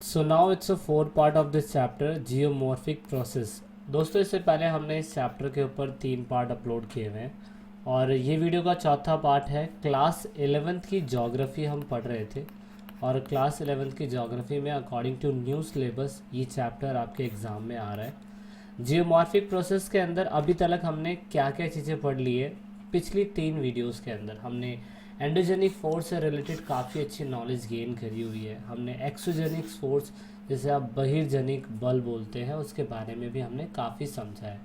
So now it's a four part of this chapter geomorphic process. दोस्तों इससे पहले हमने इस चैप्टर के ऊपर 3 पार्ट अपलोड किए हुए हैं और ये वीडियो का चौथा पार्ट है। क्लास 11th की ज्योग्राफी हम पढ़ रहे थे और क्लास 11th की ज्योग्राफी में अकॉर्डिंग टू न्यू सिलेबस ये चैप्टर आपके एग्ज़ाम में आ रहा है। जियोमॉर्फिक प्रोसेस के अंदर अभी तक हमने क्या क्या चीज़ें पढ़ ली है। पिछली 3 वीडियोस के अंदर हमने एंडोजेनिक फोर्स से रिलेटेड काफ़ी अच्छी नॉलेज गेन करी हुई है। हमने एक्सोजेनिक फोर्स जिसे आप बहिर्जनिक बल बोलते हैं उसके बारे में भी हमने काफ़ी समझा है।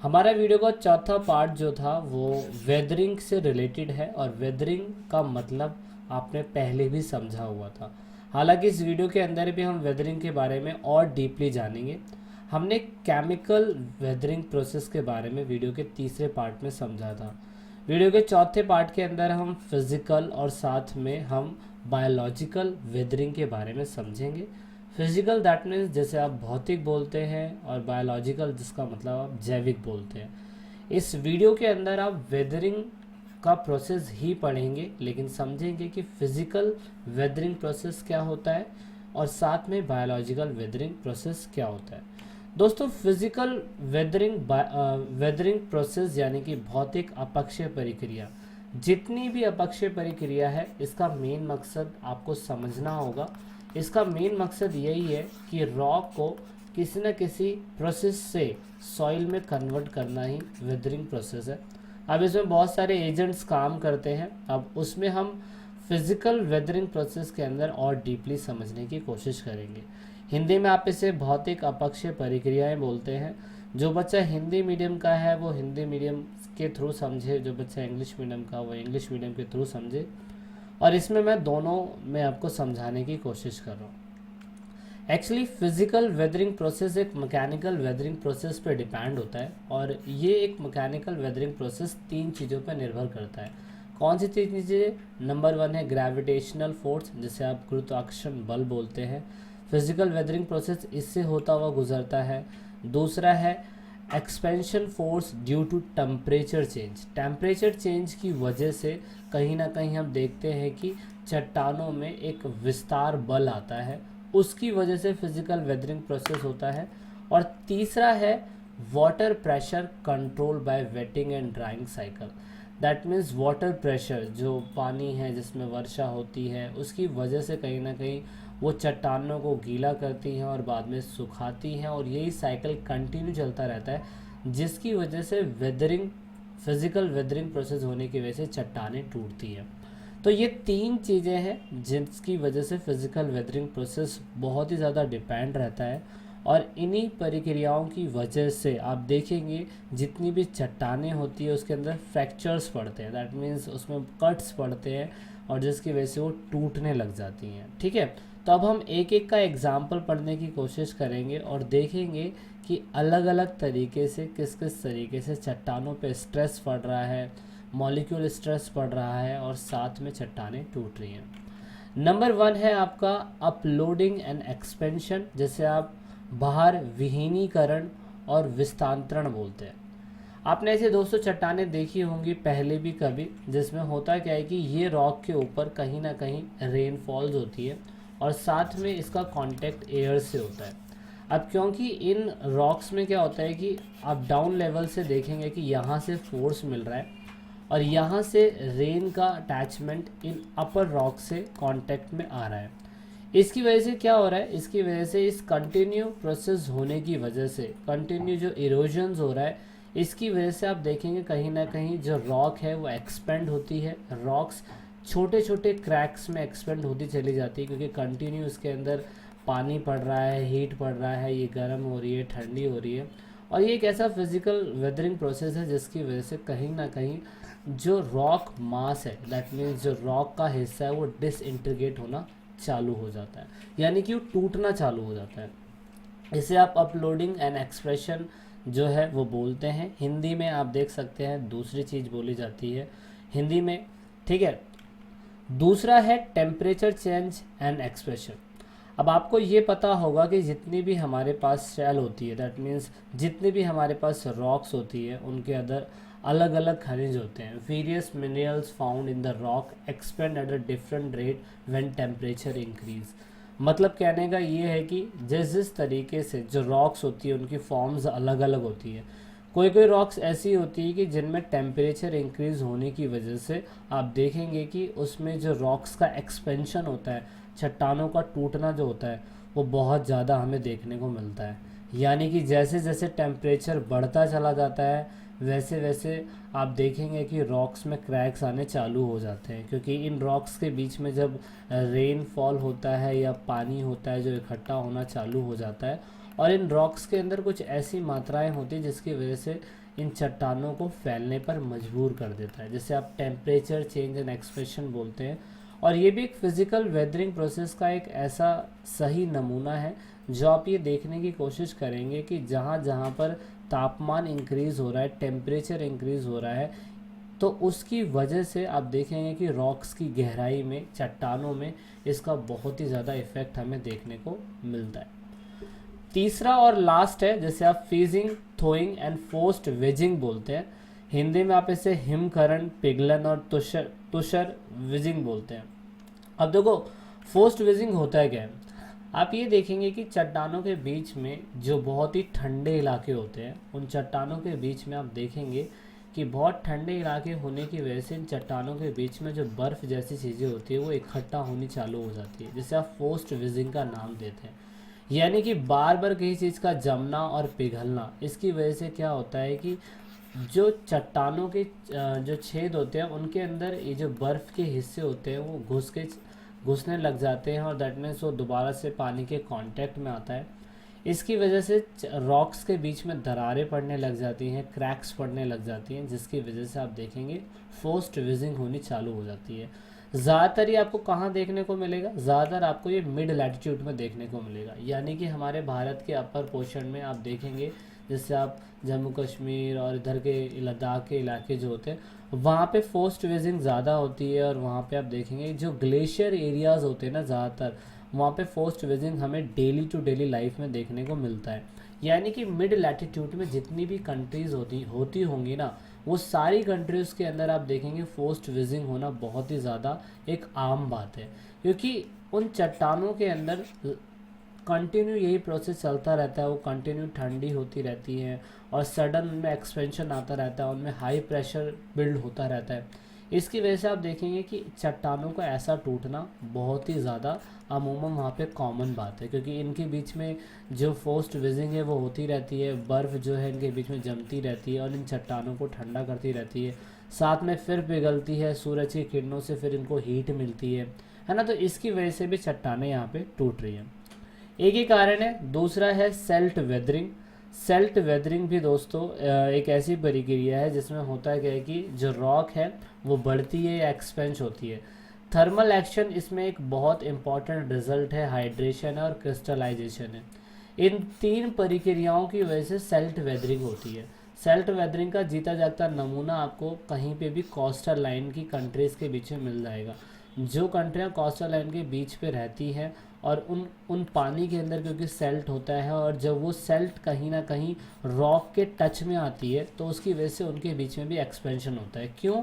हमारा वीडियो का चौथा पार्ट जो था वो वेदरिंग से रिलेटेड है और वेदरिंग का मतलब आपने पहले भी समझा हुआ था। हालांकि इस वीडियो के अंदर भी हम वेदरिंग के बारे में और डीपली जानेंगे। हमने केमिकल वेदरिंग प्रोसेस के बारे में वीडियो के तीसरे पार्ट में समझा था। वीडियो के चौथे पार्ट के अंदर हम फिज़िकल और साथ में हम बायोलॉजिकल वेदरिंग के बारे में समझेंगे। फिजिकल दैट मीन्स जैसे आप भौतिक बोलते हैं और बायोलॉजिकल जिसका मतलब आप जैविक बोलते हैं। इस वीडियो के अंदर आप वेदरिंग का प्रोसेस ही पढ़ेंगे लेकिन समझेंगे कि फिजिकल वेदरिंग प्रोसेस क्या होता है और साथ में बायोलॉजिकल वेदरिंग प्रोसेस क्या होता है। दोस्तों फिजिकल वेदरिंग प्रोसेस यानी कि भौतिक अपक्षय प्रक्रिया, जितनी भी अपक्षय प्रक्रिया है इसका मेन मकसद आपको समझना होगा। इसका मेन मकसद यही है कि रॉक को किसी न किसी प्रोसेस से सॉइल में कन्वर्ट करना ही वेदरिंग प्रोसेस है। अब इसमें बहुत सारे एजेंट्स काम करते हैं। अब उसमें हम फिजिकल वेदरिंग प्रोसेस के अंदर और डीपली समझने की कोशिश करेंगे। हिंदी में आप इसे भौतिक अपक्षय प्रक्रियाएं बोलते हैं। जो बच्चा हिंदी मीडियम का है वो हिंदी मीडियम के थ्रू समझे, जो बच्चा इंग्लिश मीडियम का वो इंग्लिश मीडियम के थ्रू समझे। और इसमें मैं दोनों में आपको समझाने की कोशिश कर रहा हूँ। एक्चुअली फिजिकल वेदरिंग प्रोसेस एक मैकेनिकल वेदरिंग प्रोसेस पे डिपेंड होता है और ये एक मैकेनिकल वेदरिंग प्रोसेस 3 चीज़ों पर निर्भर करता है। कौन सी 3 चीज़ें? नंबर 1 है ग्रेविटेशनल फोर्स जिसे आप गुरुत्वाकर्षण बल बोलते हैं। फिजिकल वेदरिंग प्रोसेस इससे होता हुआ गुजरता है। दूसरा है expansion force due to temperature change. Temperature change की वजह से कहीं ना कहीं हम देखते हैं कि चट्टानों में एक विस्तार बल आता है, उसकी वजह से फिजिकल वेदरिंग प्रोसेस होता है। और तीसरा है water pressure control by waiting and drawing cycle. That means water pressure, जो पानी है जिसमें वर्षा होती है उसकी वजह से कहीं ना कहीं वो चट्टानों को गीला करती हैं और बाद में सुखाती हैं और यही साइकिल कंटिन्यू चलता रहता है, जिसकी वजह से वेदरिंग फिजिकल वेदरिंग प्रोसेस होने की वजह से चट्टानें टूटती हैं। तो ये 3 चीज़ें हैं जिसकी वजह से फिजिकल वेदरिंग प्रोसेस बहुत ही ज़्यादा डिपेंड रहता है। और इन्हीं प्रक्रियाओं की वजह से आप देखेंगे जितनी भी चट्टानें होती है उसके अंदर फ्रैक्चर्स पड़ते हैं। दैट मीन्स उसमें कट्स पड़ते हैं और जिसकी वजह से वो टूटने लग जाती हैं। ठीक है, तो अब हम एक एक का एग्जाम्पल पढ़ने की कोशिश करेंगे और देखेंगे कि अलग अलग तरीके से किस किस तरीके से चट्टानों पे स्ट्रेस पड़ रहा है, मॉलिक्यूल स्ट्रेस पड़ रहा है और साथ में चट्टानें टूट रही हैं। नंबर 1 है आपका अपलोडिंग एंड एक्सपेंशन, जैसे आप बाहर विहीनीकरण और विस्तांतरण बोलते हैं। आपने ऐसे दोस्तों चट्टानें देखी होंगी पहले भी कभी, जिसमें होता क्या है कि ये रॉक के ऊपर कहीं ना कहीं रेनफॉल्स होती है और साथ में इसका कांटेक्ट एयर से होता है। अब क्योंकि इन रॉक्स में क्या होता है कि आप डाउन लेवल से देखेंगे कि यहाँ से फोर्स मिल रहा है और यहाँ से रेन का अटैचमेंट इन अपर रॉक से कांटेक्ट में आ रहा है। इसकी वजह से क्या हो रहा है, इसकी वजह से इस कंटिन्यू प्रोसेस होने की वजह से कंटिन्यू जो इरोजन्स हो रहा है इसकी वजह से आप देखेंगे कहीं ना कहीं जो रॉक है वो एक्सपेंड होती है। रॉक्स छोटे छोटे क्रैक्स में एक्सपेंड होती चली जाती है क्योंकि कंटिन्यू उसके अंदर पानी पड़ रहा है, हीट पड़ रहा है, ये गर्म हो रही है, ठंडी हो रही है। और ये एक ऐसा फिजिकल वेदरिंग प्रोसेस है जिसकी वजह से कहीं ना कहीं जो रॉक मास है, दैट मीन्स जो रॉक का हिस्सा है वो डिसइंटीग्रेट होना चालू हो जाता है, यानी कि वो टूटना चालू हो जाता है। इसे आप अपलोडिंग एंड एक्सप्रेशन जो है वो बोलते हैं। हिंदी में आप देख सकते हैं दूसरी चीज़ बोली जाती है हिंदी में। ठीक है, दूसरा है टेम्परेचर चेंज एंड एक्सप्रेशन। अब आपको ये पता होगा कि जितनी भी हमारे पास शेल होती है, दैट मीन्स जितनी भी हमारे पास रॉक्स होती है उनके अंदर अलग अलग खनिज होते हैं। Various minerals found in the rock expand at a different rate when temperature increase. मतलब कहने का ये है कि जिस जिस तरीके से जो रॉक्स होती है उनकी फॉर्म्स अलग अलग होती है। कोई कोई रॉक्स ऐसी होती है कि जिनमें टेम्परेचर इंक्रीज होने की वजह से आप देखेंगे कि उसमें जो रॉक्स का एक्सपेंशन होता है, चट्टानों का टूटना जो होता है, वो बहुत ज़्यादा हमें देखने को मिलता है। यानी कि जैसे जैसे टेम्परेचर बढ़ता चला जाता है वैसे वैसे आप देखेंगे कि रॉक्स में क्रैक्स आने चालू हो जाते हैं, क्योंकि इन रॉक्स के बीच में जब रेन फॉल होता है या पानी होता है जो इकट्ठा होना चालू हो जाता है, और इन रॉक्स के अंदर कुछ ऐसी मात्राएं होती हैं जिसकी वजह से इन चट्टानों को फैलने पर मजबूर कर देता है, जिसे आप टेम्परेचर चेंज एंड एक्सप्रेशन बोलते हैं। और ये भी एक फिज़िकल वेदरिंग प्रोसेस का एक ऐसा सही नमूना है जो आप ये देखने की कोशिश करेंगे कि जहाँ जहाँ पर तापमान इंक्रीज़ हो रहा है, टेम्परेचर इंक्रीज़ हो रहा है, तो उसकी वजह से आप देखेंगे कि रॉक्स की गहराई में, चट्टानों में इसका बहुत ही ज़्यादा इफ़ेक्ट हमें देखने को मिलता है। तीसरा और लास्ट है जिसे आप freezing, thawing and forced waging बोलते हैं। हिंदी में आप इसे हिमकरण, पिघलन और तुषर विजिंग बोलते हैं। अब देखो फोर्स्ड वेजिंग होता है क्या है, आप ये देखेंगे कि चट्टानों के बीच में जो बहुत ही ठंडे इलाके होते हैं, उन चट्टानों के बीच में आप देखेंगे कि बहुत ठंडे इलाके होने की वजह से इन चट्टानों के बीच में जो बर्फ़ जैसी चीज़ें होती है वो इकट्ठा होनी चालू हो जाती है, जिसे आप फोर्स्ड वेजिंग का नाम देते हैं। यानी कि बार बार किसी चीज़ का जमना और पिघलना, इसकी वजह से क्या होता है कि जो चट्टानों के जो छेद होते हैं उनके अंदर ये जो बर्फ़ के हिस्से होते हैं वो घुसने लग जाते हैं, और दैट मीन्स वो दोबारा से पानी के कांटेक्ट में आता है। इसकी वजह से रॉक्स के बीच में दरारें पड़ने लग जाती हैं, क्रैक्स पड़ने लग जाती हैं, जिसकी वजह से आप देखेंगे फोर्स्ड वेजिंग होनी चालू हो जाती है। ज़्यादातर ये आपको कहाँ देखने को मिलेगा, ज़्यादातर आपको ये मिड लैटिट्यूड में देखने को मिलेगा, यानी कि हमारे भारत के अपर पोर्शन में आप देखेंगे, जैसे आप जम्मू कश्मीर और इधर के लद्दाख के इलाके जो होते हैं वहाँ पे फोर्स्ड वेजिंग ज़्यादा होती है। और वहाँ पे आप देखेंगे जो ग्लेशियर एरियाज़ होते हैं ना, ज़्यादातर वहाँ पे फोर्स्ड वेजिंग हमें डेली टू डेली लाइफ में देखने को मिलता है। यानी कि मिड लैटिट्यूड में जितनी भी कंट्रीज़ होती होंगी ना, वो सारी कंट्रीज़ के अंदर आप देखेंगे फोर्स्ड वेजिंग होना बहुत ही ज़्यादा एक आम बात है, क्योंकि उन चट्टानों के अंदर कंटिन्यू यही प्रोसेस चलता रहता है। वो कंटिन्यू ठंडी होती रहती है और सडन उनमें एक्सपेंशन आता रहता है, उनमें हाई प्रेशर बिल्ड होता रहता है। इसकी वजह से आप देखेंगे कि चट्टानों का ऐसा टूटना बहुत ही ज़्यादा अमूमन वहाँ पे कॉमन बात है, क्योंकि इनके बीच में जो फोर्स्ड वेजिंग है वो होती रहती है, बर्फ़ जो है इनके बीच में जमती रहती है और इन चट्टानों को ठंडा करती रहती है, साथ में फिर पिघलती है, सूरज की किरणों से फिर इनको हीट मिलती है ना। तो इसकी वजह से भी चट्टानें यहाँ पे टूट रही हैं। एक ही कारण है। दूसरा है सेल्ट वेदरिंग। सेल्ट वेदरिंग भी दोस्तों एक ऐसी प्रक्रिया है जिसमें होता है क्या है कि जो रॉक है वो बढ़ती है या एक्सपेंश होती है। थर्मल एक्शन इसमें एक बहुत इंपॉर्टेंट रिजल्ट है, हाइड्रेशन है और क्रिस्टलाइजेशन है। इन तीन प्रक्रियाओं की वजह से सेल्ट वेदरिंग होती है। सेल्ट वेदरिंग का जीता जागता नमूना आपको कहीं पे भी कोस्टल लाइन की कंट्रीज़ के बीच में मिल जाएगा। जो कंट्रियाँ कोस्टल लाइन के बीच पे रहती हैं और उन पानी के अंदर क्योंकि सेल्ट होता है, और जब वो सेल्ट कहीं ना कहीं रॉक के टच में आती है तो उसकी वजह से उनके बीच में भी एक्सपेंशन होता है। क्यों?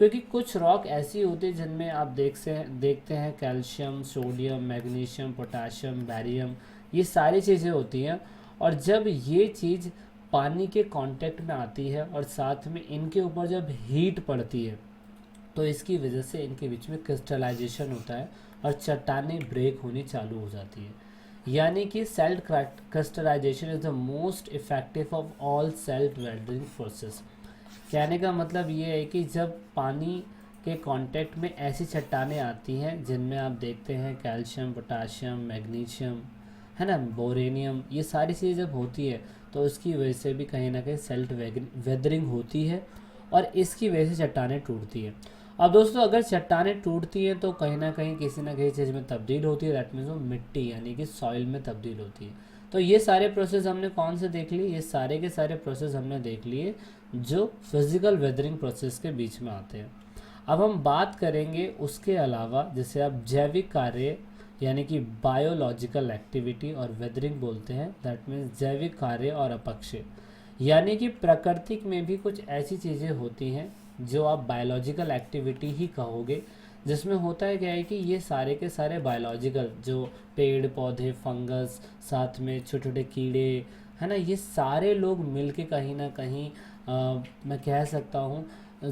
क्योंकि कुछ रॉक ऐसी होती है जिनमें आप देखते हैं calcium, sodium, magnesium, potassium, barium, ये सारी चीज़ें होती हैं। और जब ये चीज़ पानी के कांटेक्ट में आती है और साथ में इनके ऊपर जब हीट पड़ती है तो इसकी वजह से इनके बीच में क्रिस्टलाइजेशन होता है और चट्टानें ब्रेक होनी चालू हो जाती है। यानी कि salt crystallization is the most effective of all salt weathering process. कहने का मतलब ये है कि जब पानी के कांटेक्ट में ऐसी चट्टानें आती हैं जिनमें आप देखते हैं कैल्शियम, पोटाशियम, मैग्नीशियम, है ना, बोरेनियम, ये सारी चीज़ें जब होती है तो उसकी वजह से भी कहीं ना कहीं सेल्ट वेदरिंग होती है और इसकी वजह से चट्टानें टूटती हैं। अब दोस्तों अगर चट्टानें टूटती हैं तो कहीं ना कहीं किसी न किसी चीज़ में तब्दील होती है, दैट मीन्स वो मिट्टी यानी कि सॉइल में तब्दील होती है। तो ये सारे प्रोसेस हमने कौन से देख लिए? ये सारे के सारे प्रोसेस हमने देख लिए जो फिज़िकल वेदरिंग प्रोसेस के बीच में आते हैं। अब हम बात करेंगे उसके अलावा, जैसे आप जैविक कार्य यानी कि बायोलॉजिकल एक्टिविटी और वेदरिंग बोलते हैं, दैट मीन्स जैविक कार्य और अपक्षय, यानी कि प्राकृतिक में भी कुछ ऐसी चीज़ें होती हैं जो आप बायोलॉजिकल एक्टिविटी ही कहोगे, जिसमें होता है क्या है कि ये सारे के सारे बायोलॉजिकल जो पेड़ पौधे फंगस साथ में छोटे छोटे कीड़े है ना, ये सारे लोग मिलके कहीं ना कहीं मैं कह सकता हूँ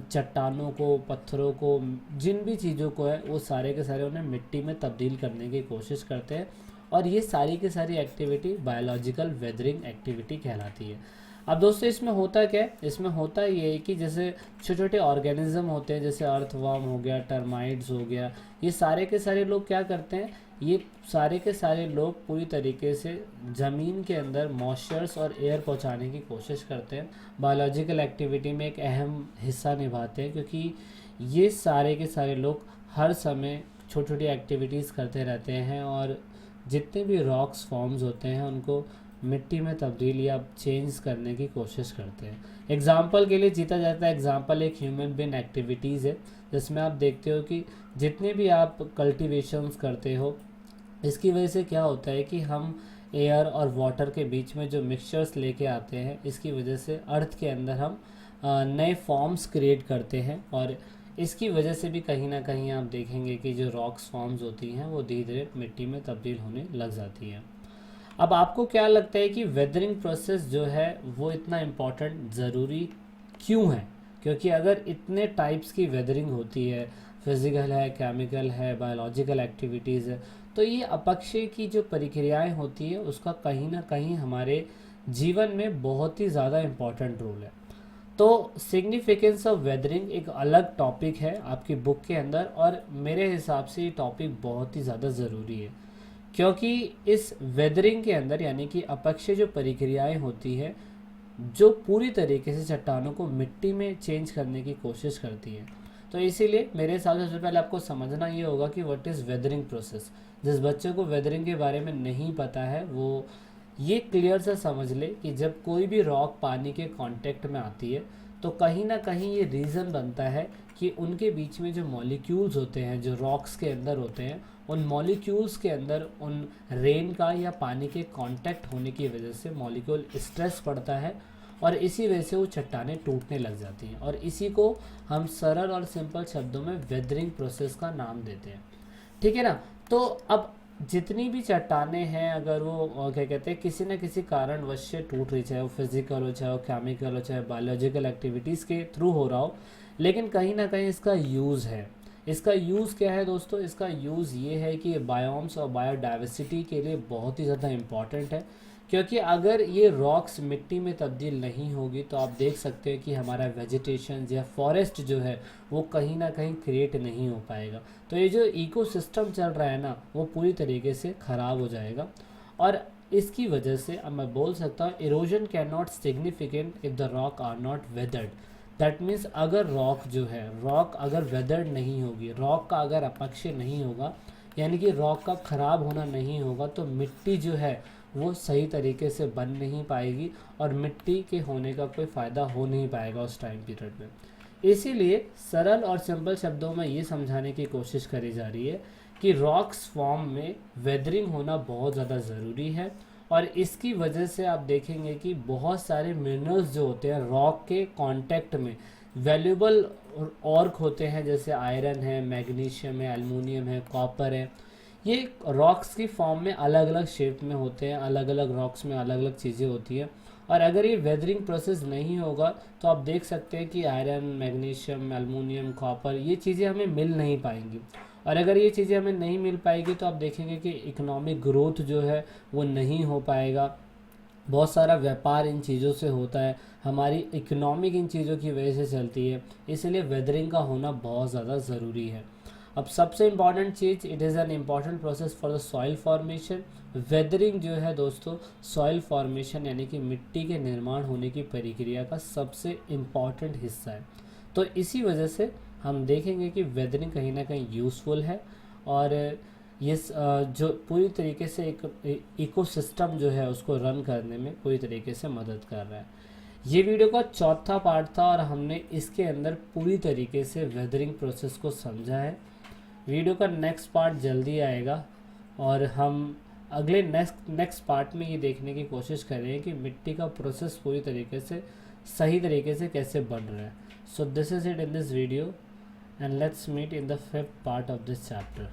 चट्टानों को पत्थरों को जिन भी चीज़ों को है वो सारे के सारे उन्हें मिट्टी में तब्दील करने की कोशिश करते हैं। और ये सारी की सारी एक्टिविटी बायोलॉजिकल वेदरिंग एक्टिविटी कहलाती है। अब दोस्तों इसमें होता क्या है, इसमें होता ये है कि जैसे छोटे छोटे ऑर्गेनिज्म होते हैं, जैसे अर्थवर्म हो गया, टर्माइट्स हो गया, ये सारे के सारे लोग क्या करते हैं, ये सारे के सारे लोग पूरी तरीके से ज़मीन के अंदर मॉइस्चर्स और एयर पहुंचाने की कोशिश करते हैं, बायोलॉजिकल एक्टिविटी में एक अहम हिस्सा निभाते हैं, क्योंकि ये सारे के सारे लोग हर समय छोटी छोटी एक्टिविटीज़ करते रहते हैं और जितने भी रॉक्स फॉर्म्स होते हैं उनको मिट्टी में तब्दील या चेंज करने की कोशिश करते हैं। एग्जाम्पल के लिए जीता जाता है, एग्जाम्पल एक ह्यूमन बीन एक्टिविटीज़ है, जिसमें आप देखते हो कि जितने भी आप कल्टीवेशंस करते हो इसकी वजह से क्या होता है कि हम एयर और वाटर के बीच में जो मिक्सचर्स लेके आते हैं, इसकी वजह से अर्थ के अंदर हम नए फॉर्म्स क्रिएट करते हैं और इसकी वजह से भी कहीं ना कहीं आप देखेंगे कि जो रॉक्स फॉर्म्स होती हैं वो धीरे धीरे मिट्टी में तब्दील होने लग जाती हैं। अब आपको क्या लगता है कि वेदरिंग प्रोसेस जो है वो इतना इम्पोर्टेंट ज़रूरी क्यों है? क्योंकि अगर इतने टाइप्स की वेदरिंग होती है, फिज़िकल है, केमिकल है, बायोलॉजिकल एक्टिविटीज़ है, तो ये अपक्षय की जो प्रक्रियाएं होती है उसका कहीं ना कहीं हमारे जीवन में बहुत ही ज़्यादा इम्पोर्टेंट रोल है। तो सिग्निफिकेंस ऑफ वेदरिंग एक अलग टॉपिक है आपकी बुक के अंदर और मेरे हिसाब से ये टॉपिक बहुत ही ज़्यादा ज़रूरी है, क्योंकि इस वेदरिंग के अंदर यानी कि अपक्षय जो प्रक्रियाएं होती है जो पूरी तरीके से चट्टानों को मिट्टी में चेंज करने की कोशिश करती है। तो इसीलिए मेरे हिसाब से सबसे पहले आपको समझना ये होगा कि व्हाट इज़ वेदरिंग प्रोसेस। जिस बच्चे को वेदरिंग के बारे में नहीं पता है वो ये क्लियर से समझ ले कि जब कोई भी रॉक पानी के कांटेक्ट में आती है तो कहीं ना कहीं ये रीज़न बनता है कि उनके बीच में जो मॉलिक्यूल्स होते हैं जो रॉक्स के अंदर होते हैं, उन मॉलिक्यूल्स के अंदर उन रेन का या पानी के कांटेक्ट होने की वजह से मॉलिक्यूल स्ट्रेस पड़ता है और इसी वजह से वो चट्टानें टूटने लग जाती हैं। और इसी को हम सरल और सिंपल शब्दों में वेदरिंग प्रोसेस का नाम देते हैं, ठीक है ना। तो अब जितनी भी चट्टानें हैं अगर वो क्या कहते हैं किसी न किसी कारणवश से टूट रही, चाहे वो फिजिकल हो, चाहे वो केमिकल हो, चाहे बायोलॉजिकल एक्टिविटीज़ के थ्रू हो रहा हो, लेकिन कहीं ना कहीं इसका यूज़ है। इसका यूज़ क्या है दोस्तों? इसका यूज़ ये है कि ये बायोम्स और बायोडाइवर्सिटी के लिए बहुत ही ज़्यादा इम्पॉर्टेंट है, क्योंकि अगर ये रॉक्स मिट्टी में तब्दील नहीं होगी तो आप देख सकते हैं कि हमारा वेजिटेशन या फॉरेस्ट जो है वो कहीं ना कहीं क्रिएट नहीं हो पाएगा। तो ये जो इकोसिस्टम चल रहा है ना वो पूरी तरीके से ख़राब हो जाएगा और इसकी वजह से अब मैं बोल सकता हूँ erosion can not significant if the rock are not weathered. That means अगर रॉक जो है रॉक अगर वेदर्ड नहीं होगी, रॉक का अगर अपक्षय नहीं होगा यानी कि रॉक का ख़राब होना नहीं होगा तो मिट्टी जो है वो सही तरीके से बन नहीं पाएगी और मिट्टी के होने का कोई फ़ायदा हो नहीं पाएगा उस टाइम पीरियड में। इसीलिए सरल और सिंपल शब्दों में ये समझाने की कोशिश करी जा रही है कि रॉक्स फॉर्म में वेदरिंग होना बहुत ज़्यादा ज़रूरी है और इसकी वजह से आप देखेंगे कि बहुत सारे मिनरल्स जो होते हैं रॉक के कांटेक्ट में वैल्यूबल ऑर्क होते हैं, जैसे आयरन है, मैग्नीशियम है, एल्युमिनियम है, कॉपर है, ये रॉक्स की फॉर्म में अलग अलग शेप में होते हैं, अलग अलग रॉक्स में अलग अलग चीज़ें होती हैं। और अगर ये वेदरिंग प्रोसेस नहीं होगा तो आप देख सकते हैं कि आयरन, मैग्नीशियम, एल्युमिनियम, कॉपर ये चीज़ें हमें मिल नहीं पाएंगी और अगर ये चीज़ें हमें नहीं मिल पाएगी तो आप देखेंगे कि इकोनॉमिक ग्रोथ जो है वो नहीं हो पाएगा। बहुत सारा व्यापार इन चीज़ों से होता है, हमारी इकोनॉमिक इन चीज़ों की वजह से चलती है, इसलिए वेदरिंग का होना बहुत ज़्यादा ज़रूरी है। अब सबसे important cheese, it is an important process for the soil formation. Weathering जो है दोस्तों सॉइल फॉर्मेशन यानी कि मिट्टी के निर्माण होने की प्रक्रिया का सबसे इम्पॉर्टेंट हिस्सा है। तो इसी वजह से हम देखेंगे कि वेदरिंग कहीं ना कहीं यूज़फुल है और ये जो पूरी तरीके से एक इकोसिस्टम जो है उसको रन करने में पूरी तरीके से मदद कर रहा है। ये वीडियो का चौथा पार्ट था और हमने इसके अंदर पूरी तरीके से वेदरिंग प्रोसेस को समझा है। वीडियो का नेक्स्ट पार्ट जल्दी आएगा और हम अगले नेक्स्ट पार्ट में ये देखने की कोशिश करें कि मिट्टी का प्रोसेस पूरी तरीके से सही तरीके से कैसे बन रहा है। So this is it in this video. and let's meet in the fifth part of this chapter.